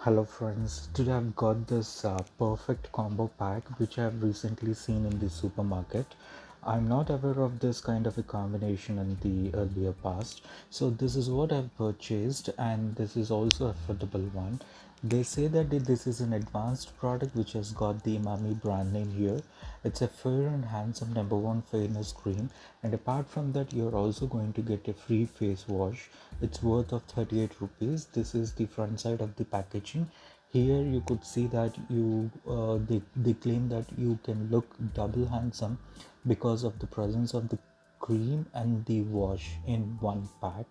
Hello friends, today I've got this perfect combo pack which I've recently seen in the supermarket. I'm not aware of this kind of a combination in the earlier past. So this is what I've purchased, and this is also affordable one. They say that this is an advanced product which has got the Emami brand name here. It's a fair and handsome number one fairness cream, and apart from that you're also going to get a free face wash. It's worth of 38 rupees. This is the front side of the packaging. Here you could see that they claim that you can look double handsome because of the presence of the cream and the wash in one pack.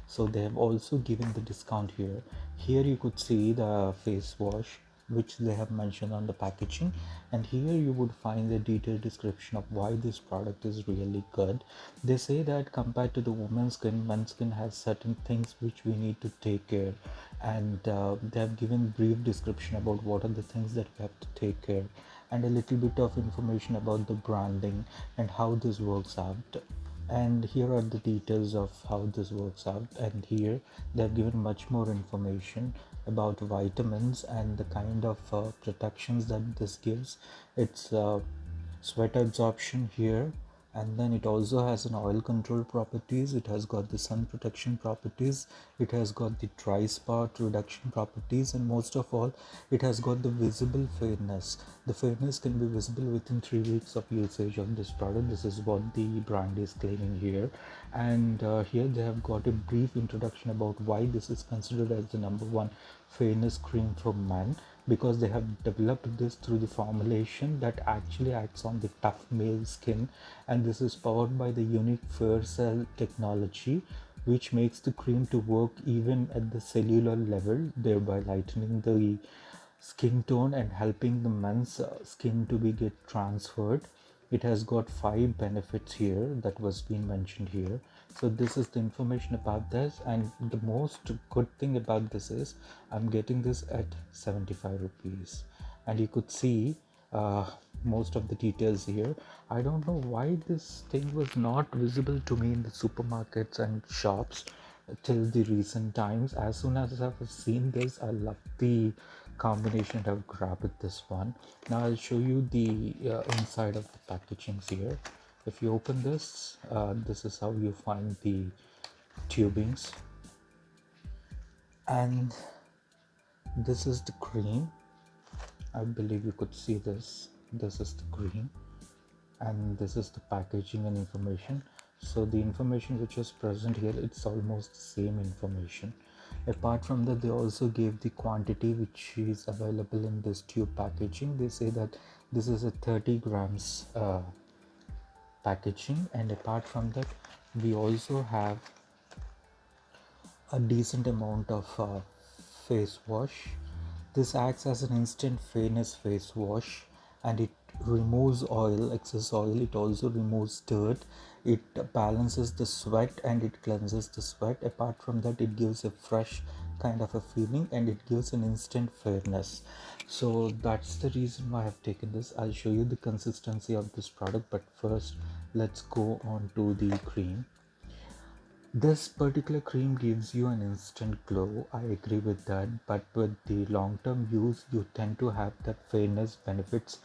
So they have also given the discount here. Here you could see the face wash which they have mentioned on the packaging, and here you would find the detailed description of why this product is really good. They say that compared to the woman's skin, men's skin has certain things which we need to take care, and they have given brief description about what are the things that we have to take care, and a little bit of information about the branding and how this works out. And here are the details of how this works out, and here they have given much more information about vitamins and the kind of protections that this gives. It's sweat absorption here, and then it also has an oil control properties, it has got the sun protection properties, it has got the dry spot reduction properties, and most of all it has got the visible fairness. The fairness can be visible within 3 weeks of usage of this product. This is what the brand is claiming here, and here they have got a brief introduction about why this is considered as the number one fairness cream for men, because they have developed this through the formulation that actually acts on the tough male skin, and this is powered by the unique fair cell technology, which makes the cream to work even at the cellular level, thereby lightening the skin tone and helping the men's skin to be get transferred. It has got 5 benefits here that was being mentioned here. So this is the information about this, and the most good thing about this is I'm getting this at 75 rupees, and you could see most of the details here. I don't know why this thing was not visible to me in the supermarkets and shops till the recent times. As soon as I've seen this, I love the combination and I've grabbed this one. Now I'll show you the inside of the packagings here. If you open this, this is how you find the tubings, and this is the cream. I believe you could see this. This is the cream, and this is the packaging and information. So the information which is present here, it's almost the same information. Apart from that, they also gave the quantity which is available in this tube packaging. They say that this is a 30 grams packaging, and apart from that we also have a decent amount of face wash. This acts as an instant fairness face wash, and it removes oil, excess oil. It also removes dirt. It balances the sweat and it cleanses the sweat. Apart from that, it gives a fresh kind of a feeling, and it gives an instant fairness. So that's the reason why I've taken this. I'll show you the consistency of this product, but first let's go on to the cream. This particular cream gives you an instant glow, I agree with that, but with the long term use, you tend to have that fairness benefits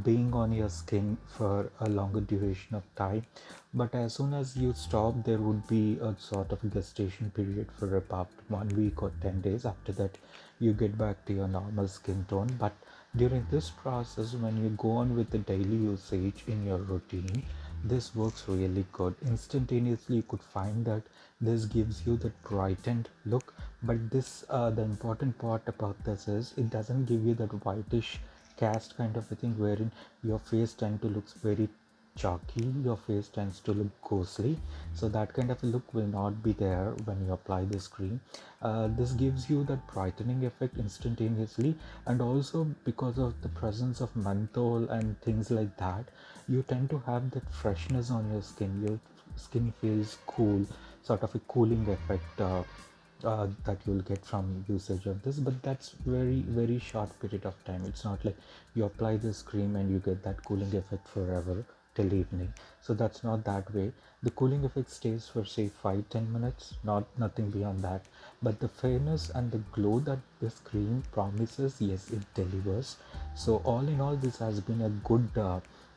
being on your skin for a longer duration of time. But as soon as you stop, there would be a sort of gestation period for about 1 week or 10 days. After that, you get back to your normal skin tone. But during this process, when you go on with the daily usage in your routine, this works really good. Instantaneously you could find that this gives you that brightened look, but this the important part about this is it doesn't give you that whitish cast kind of a thing wherein your face tend to looks very chalky, your face tends to look ghostly. So that kind of a look will not be there when you apply this cream. This gives you that brightening effect instantaneously, and also because of the presence of menthol and things like that, you tend to have that freshness on your skin. Your skin feels cool, sort of a cooling effect that you'll get from usage of this, but that's very short period of time. It's not like you apply this cream and you get that cooling effect forever. till evening. So that's not that way. The cooling effect stays for say 5-10 minutes, nothing beyond that. But the fairness and the glow that this cream promises, yes, it delivers. So all in all, this has been a good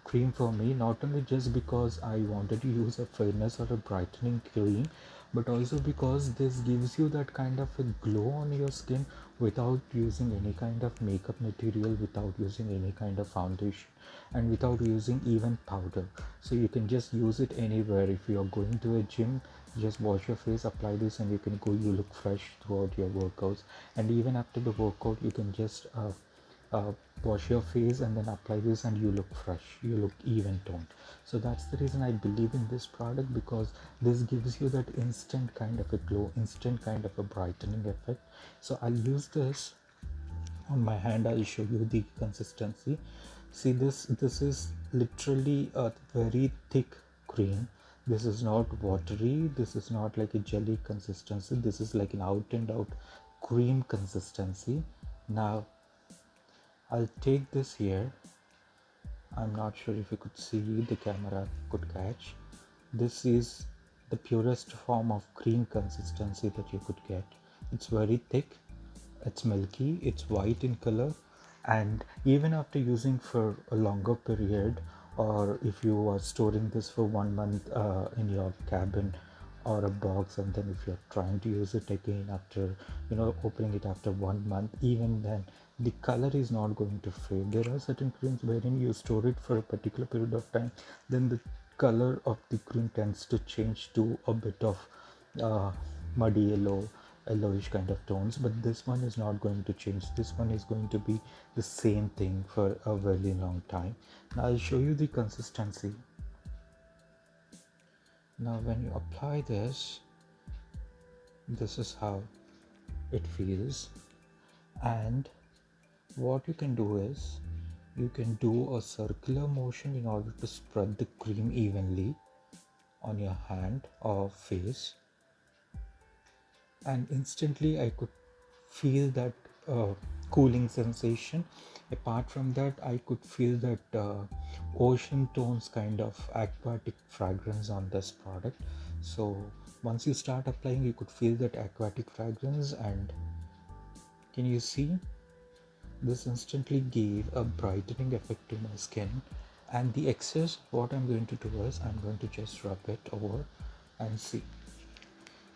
cream for me, not only just because I wanted to use a fairness or a brightening cream, but also because this gives you that kind of a glow on your skin without using any kind of makeup material, without using any kind of foundation, and without using even powder. So you can just use it anywhere. If you are going to a gym, just wash your face, apply this, and you can go, you look fresh throughout your workouts. And even after the workout, you can just uh, wash your face and then apply this, and you look fresh, you look even toned. So that's the reason I believe in this product, because this gives you that instant kind of a glow, instant kind of a brightening effect. So I'll use this on my hand. I'll show you the consistency. See, this is literally a very thick cream. This is not watery, this is not like a jelly consistency, this is like an out and out cream consistency. Now I'll take this here. I'm not sure if you could see, the camera could catch. This is the purest form of cream consistency that you could get. It's very thick, it's milky, it's white in color, and even after using for a longer period, or if you are storing this for 1 month in your cabin or a box, and then if you're trying to use it again after opening it after 1 month, even then the color is not going to fade. There are certain creams wherein you store it for a particular period of time, then the color of the cream tends to change to a bit of muddy yellowish kind of tones, but this one is not going to change. This one is going to be the same thing for a very long time. Now I'll show you the consistency. Now when you apply this is how it feels. And what you can do is, you can do a circular motion in order to spread the cream evenly on your hand or face, and instantly I could feel that cooling sensation. Apart from that, I could feel that ocean tones kind of aquatic fragrance on this product. So once you start applying, you could feel that aquatic fragrance. And can you see, this instantly gave a brightening effect to my skin. And the excess, what I'm going to do is, I'm going to just rub it over and see.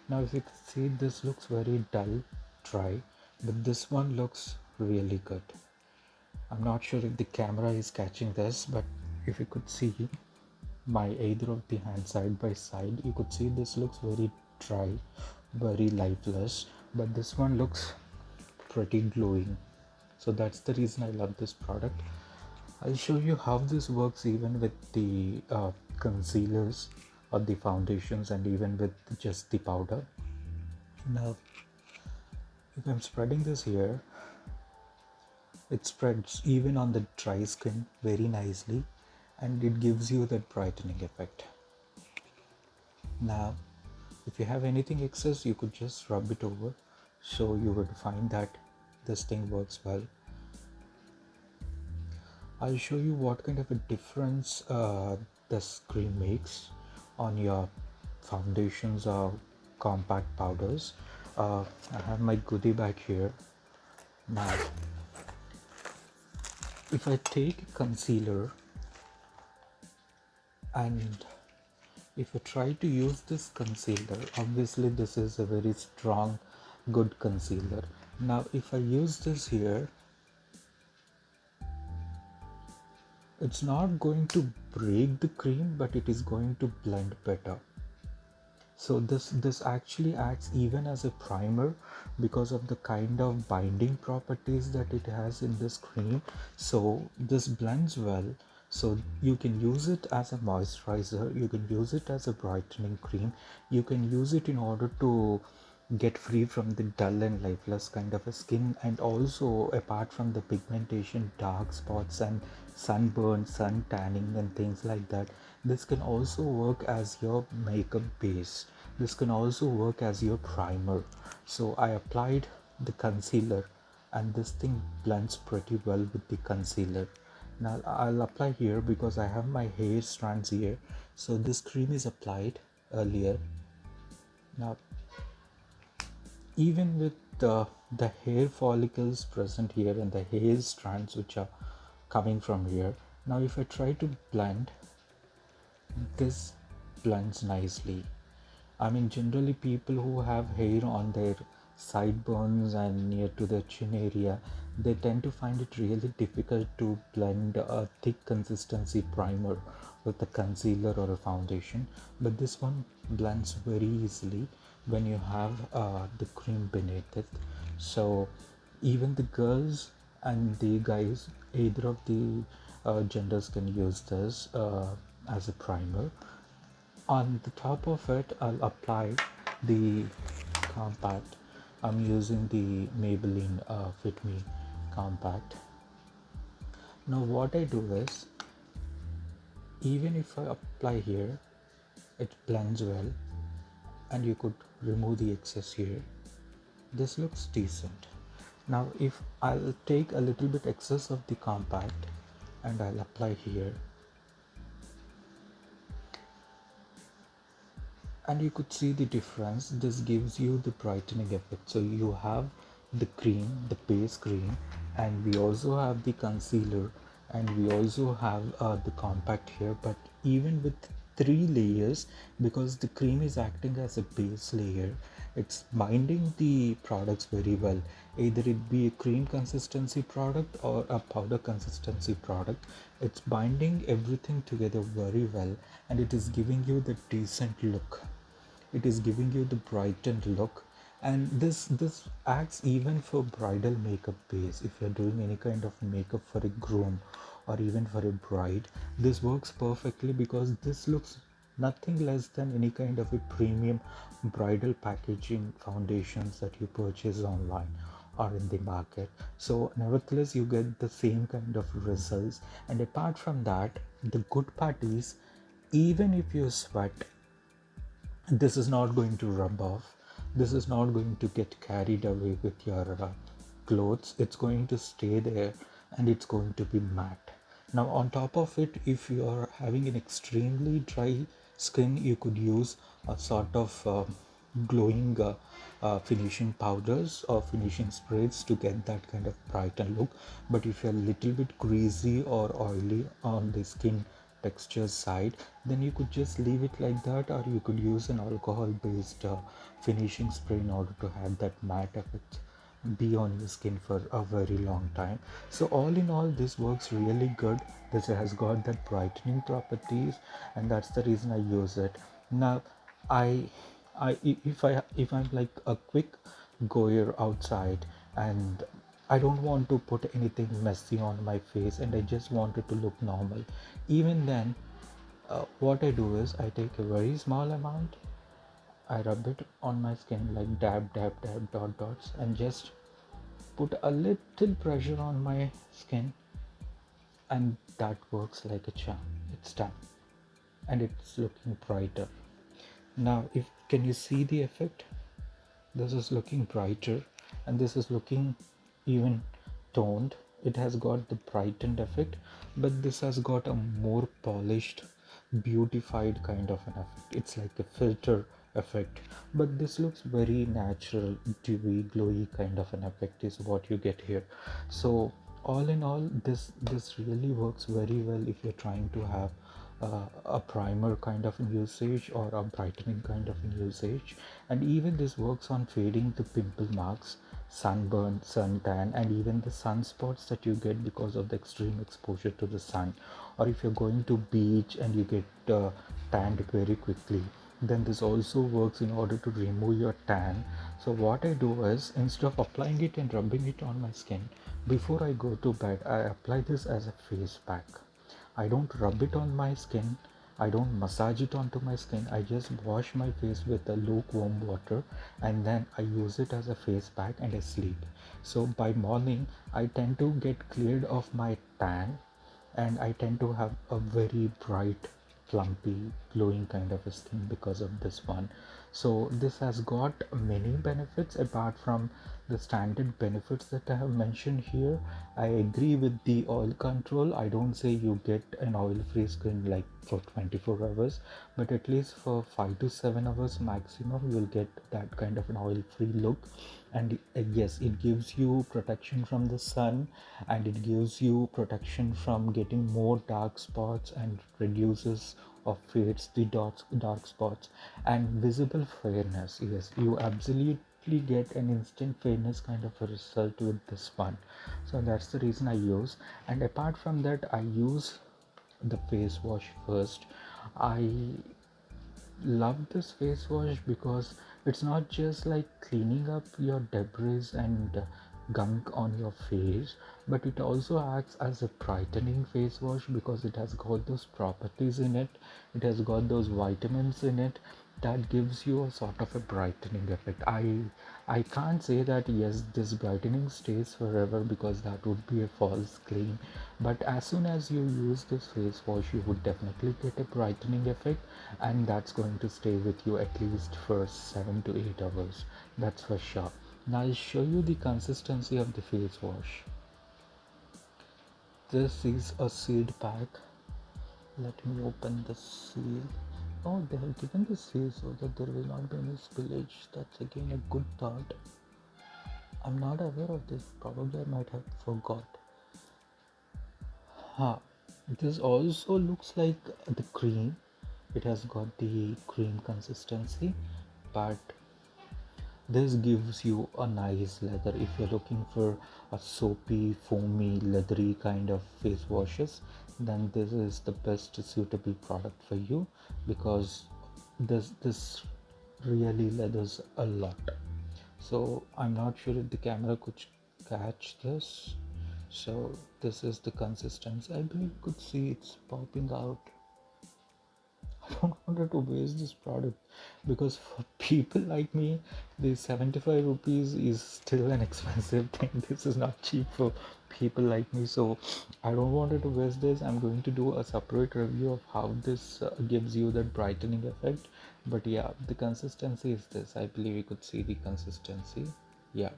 Now if you can see, this looks very dull, dry, but this one looks really good. I'm not sure if the camera is catching this, but if you could see my either of the hand side by side, you could see this looks very dry, very lifeless, but this one looks pretty glowing. So that's the reason I love this product. I'll show you how this works even with the concealers or the foundations, and even with just the powder. Now if I'm spreading this here, it spreads even on the dry skin very nicely, and it gives you that brightening effect. Now if you have anything excess, you could just rub it over, so you would find that this thing works well. I'll show you what kind of a difference this cream makes on your foundations or compact powders. I have my goodie bag here. Now if I take a concealer, and if I try to use this concealer, obviously this is a very strong, good concealer. Now if I use this here, it's not going to break the cream, but it is going to blend better. So this actually acts even as a primer because of the kind of binding properties that it has in this cream. So this blends well. So you can use it as a moisturizer, you can use it as a brightening cream, you can use it in order to get free from the dull and lifeless kind of a skin, and also apart from the pigmentation, dark spots and sunburn, sun tanning and things like that, this can also work as your makeup base. This can also work as your primer. So I applied the concealer, and this thing blends pretty well with the concealer. Now I'll apply here because I have my hair strands here. So this cream is applied earlier. Now even with the hair follicles present here and the hair strands which are coming from here, now if I try to blend, this blends nicely. I mean, generally, people who have hair on their sideburns and near to the chin area, they tend to find it really difficult to blend a thick consistency primer with a concealer or a foundation. But this one blends very easily when you have the cream beneath it. So, even the girls and the guys, either of the genders can use this as a primer. On the top of it, I'll apply the compact. I'm using the Maybelline Fit Me compact. Now what I do is, even if I apply here, it blends well, and you could remove the excess here. This looks decent. Now if I'll take a little bit excess of the compact and I'll apply here, and you could see the difference. This gives you the brightening effect. So you have the cream, the base cream, and we also have the concealer, and we also have the compact here. But even with three layers, because the cream is acting as a base layer, it's binding the products very well. Either it be a cream consistency product or a powder consistency product, it's binding everything together very well, and it is giving you the decent look. It is giving you the brightened look. And this acts even for bridal makeup base. If you're doing any kind of makeup for a groom or even for a bride, this works perfectly, because this looks nothing less than any kind of a premium bridal packaging foundations that you purchase online or in the market. So nevertheless, you get the same kind of results. And apart from that, the good part is, even if you sweat, this is not going to rub off. This is not going to get carried away with your clothes. It's going to stay there, and it's going to be matte. Now on top of it, if you are having an extremely dry skin, you could use a sort of glowing finishing powders or finishing sprays to get that kind of brighten look. But if you're a little bit greasy or oily on the skin texture side, then you could just leave it like that, or you could use an alcohol based finishing spray in order to have that matte effect be on your skin for a very long time. So all in all, this works really good. This has got that brightening properties, and that's the reason I use it. Now i if I'm like a quick goer outside, and I don't want to put anything messy on my face, and I just want it to look normal, even then, what I do is I take a very small amount, I rub it on my skin like dab, dab, dab, dot, dots, and just put a little pressure on my skin, and that works like a charm. It's done, and it's looking brighter. Now, if can you see the effect? This is looking brighter, and this is looking even toned. It has got the brightened effect, but this has got a more polished, beautified kind of an effect. It's like a filter effect, but this looks very natural, dewy, glowy kind of an effect is what you get here. So all in all, this really works very well if you're trying to have a primer kind of usage or a brightening kind of usage. And even this works on fading the pimple marks, sunburn, suntan, and even the sunspots that you get because of the extreme exposure to the sun. Or if you're going to beach and you get tanned very quickly, then this also works in order to remove your tan. So what I do is, instead of applying it and rubbing it on my skin, before I go to bed, I apply this as a face pack. I don't rub it on my skin. I don't massage it onto my skin. I just wash my face with a lukewarm water, and then I use it as a face pack and I sleep. So by morning, I tend to get cleared of my tan, and I tend to have a very bright, plumpy, glowing kind of a skin because of this one. So this has got many benefits apart from the standard benefits that I have mentioned here. I agree with the oil control. I don't say you get an oil-free skin like for 24 hours, but at least for 5 to 7 hours maximum, you'll get that kind of an oil-free look. And yes, it gives you protection from the sun, and it gives you protection from getting more dark spots, and reduces or fades the dark spots and visible fairness. Yes, you absolutely get an instant fairness kind of a result with this one. So that's the reason I use. And apart from that, I use the face wash first. I love this face wash because it's not just like cleaning up your debris and gunk on your face, but it also acts as a brightening face wash because it has got those properties in it. It has got those vitamins in it that gives you a sort of a brightening effect. I can't say that yes, this brightening stays forever because that would be a false claim, but as soon as you use this face wash, you would definitely get a brightening effect, and that's going to stay with you at least for 7 to 8 hours. That's for sure. Now I'll show you the consistency of the face wash. This is a seed pack. Let me open the seal. Oh, they have given the seal so that there will not be any spillage. That's again a good thought. I'm not aware of this. Probably I might have forgot. Huh. This also looks like the cream. It has got the cream consistency, but this gives you a nice leather. If you're looking for a soapy, foamy, leathery kind of face washes, then this is the best suitable product for you because this really leathers a lot. So I'm not sure if the camera could catch this. So this is the consistency. I believe you could see it's popping out. I don't want to waste this product because for people like me, the 75 rupees is still an expensive thing. This is not cheap for people like me, so I don't want to waste this. I'm going to do a separate review of how this gives you that brightening effect. But yeah, the consistency is this. I believe you could see the consistency. Yeah,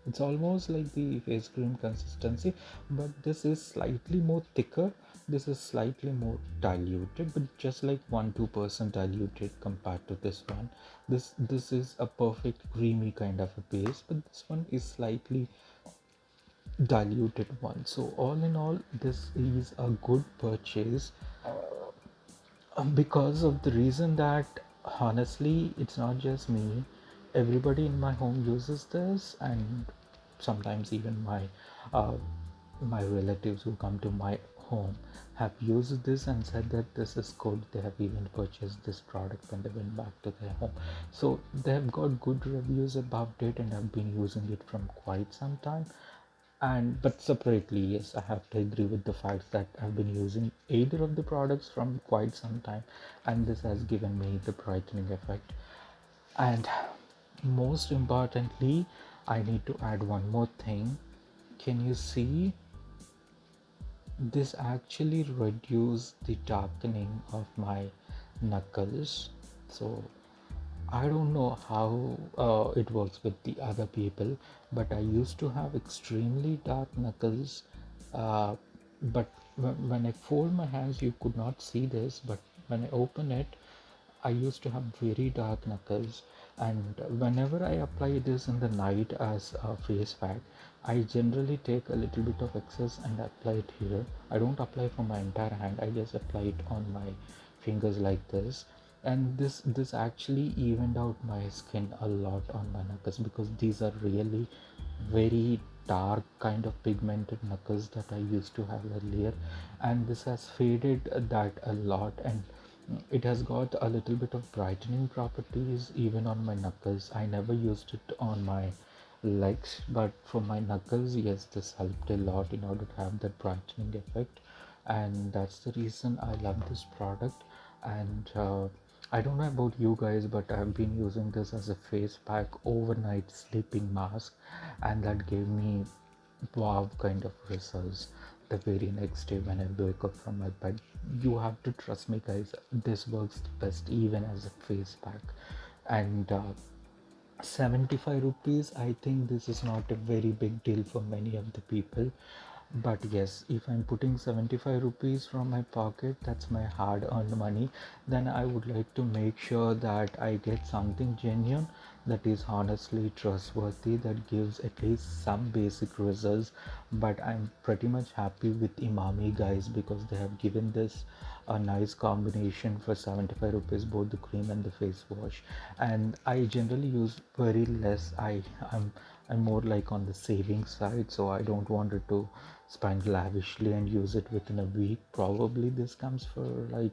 it's almost like the face cream consistency, but this is slightly more thicker. This is slightly more diluted, but just like 1-2% diluted compared to this one. This is a perfect creamy kind of a base, but this one is slightly diluted one. So all in all, this is a good purchase because of the reason that honestly it's not just me, everybody in my home uses this, and sometimes even uh, my relatives who come to my home have used this and said that this is good. They have even purchased this product when they went back to their home, so they have got good reviews about it and have been using it from quite some time. And but separately, yes, I have to agree with the fact that I've been using either of the products from quite some time, and this has given me the brightening effect. And most importantly, I need to add one more thing. Can you see this actually reduce the darkening of my knuckles? So I don't know how it works with the other people, but I used to have extremely dark knuckles. Uh, but when I fold my hands, you could not see this, but when I open it, I used to have very dark knuckles. And whenever I apply this in the night as a face pack, I generally take a little bit of excess and apply it here. I don't apply for my entire hand, I just apply it on my fingers like this, and this actually evened out my skin a lot on my knuckles because these are really very dark kind of pigmented knuckles that I used to have earlier, and this has faded that a lot, and it has got a little bit of brightening properties even on my knuckles. I never used it on my legs, but for my knuckles, yes, this helped a lot in order to have that brightening effect, and that's the reason I love this product. And I don't know about you guys, but I've been using this as a face pack overnight sleeping mask, and that gave me wow kind of results the very next day when I wake up from my bed. You have to trust me, guys, this works the best even as a face pack. And 75 rupees, I think this is not a very big deal for many of the people. But yes, if I'm putting 75 rupees from my pocket, that's my hard earned money, then I would like to make sure that I get something genuine, that is honestly trustworthy, that gives at least some basic results. But I'm pretty much happy with Emami, guys, because they have given this a nice combination for 75 rupees, both the cream and the face wash. And I generally use very less. I'm more like on the saving side, so I don't want it to spend lavishly and use it within a week. Probably this comes for like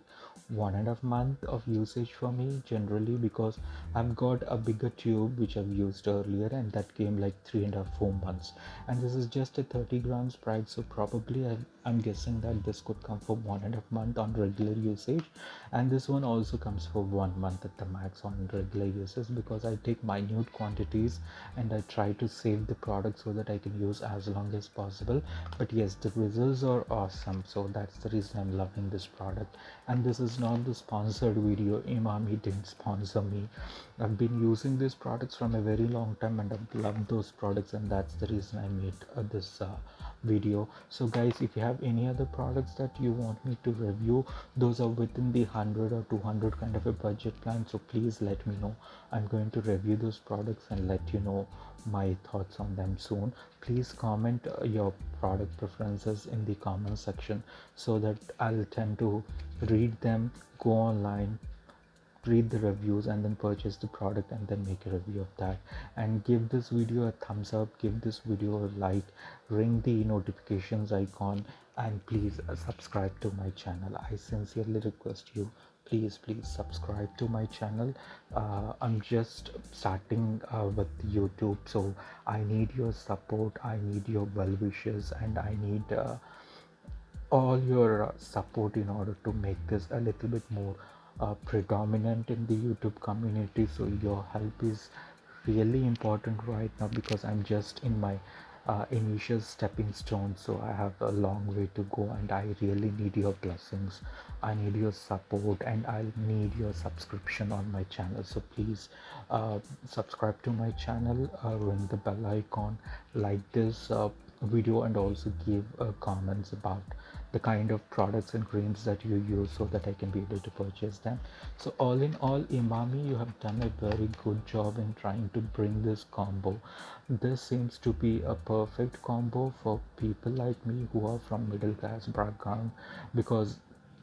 1.5 month of usage for me generally, because I've got a bigger tube which I've used earlier, and that came like 3.5 4 months, and this is just a 30 grams price. So probably I'm guessing that this could come for 1.5 month on regular usage, and this one also comes for 1 month at the max on regular uses, because I take minute quantities and I try to save the product so that I can use as long as possible. But yes, the results are awesome, so that's the reason I'm loving this product. And this is not the sponsored video. Emami didn't sponsor me. I've been using these products from a very long time and I've loved those products, and that's the reason I made this video. So guys, if you have any other products that you want me to review, those are within the 100 or 200 kind of a budget plan, so please let me know. I'm going to review those products and let you know my thoughts on them soon. Please comment your product preferences in the comment section, so that I'll tend to read them, go online, read the reviews, and then purchase the product and then make a review of that. And give this video a thumbs up, give this video a like, ring the notifications icon, and please subscribe to my channel. I sincerely request you, please subscribe to my channel. I'm just starting with YouTube, so I need your support, I need your well wishes, and I need all your support in order to make this a little bit more predominant in the YouTube community. So your help is really important right now, because I'm just in my initial stepping stone, so I have a long way to go, and I really need your blessings, I need your support, and I need your subscription on my channel. So please subscribe to my channel, ring the bell icon, like this video, and also give comments about the kind of products and creams that you use, so that I can be able to purchase them. So all in all, Emami, you have done a very good job in trying to bring this combo. This seems to be a perfect combo for people like me who are from middle class background, because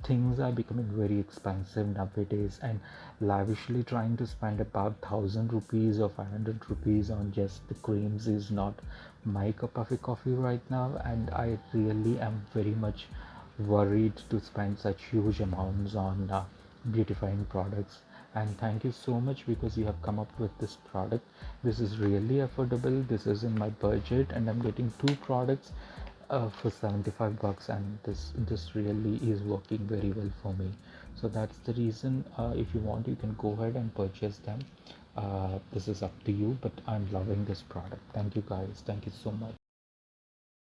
things are becoming very expensive nowadays, and lavishly trying to spend about 1,000 rupees or 500 rupees on just the creams is not my cup of a coffee right now. And I really am very much worried to spend such huge amounts on beautifying products. And thank you so much, because you have come up with this product. This is really affordable, this is in my budget, and I'm getting two products for 75 bucks, and this really is working very well for me. So that's the reason, if you want, you can go ahead and purchase them. This is up to you, but I'm loving this product. Thank you guys, thank you so much.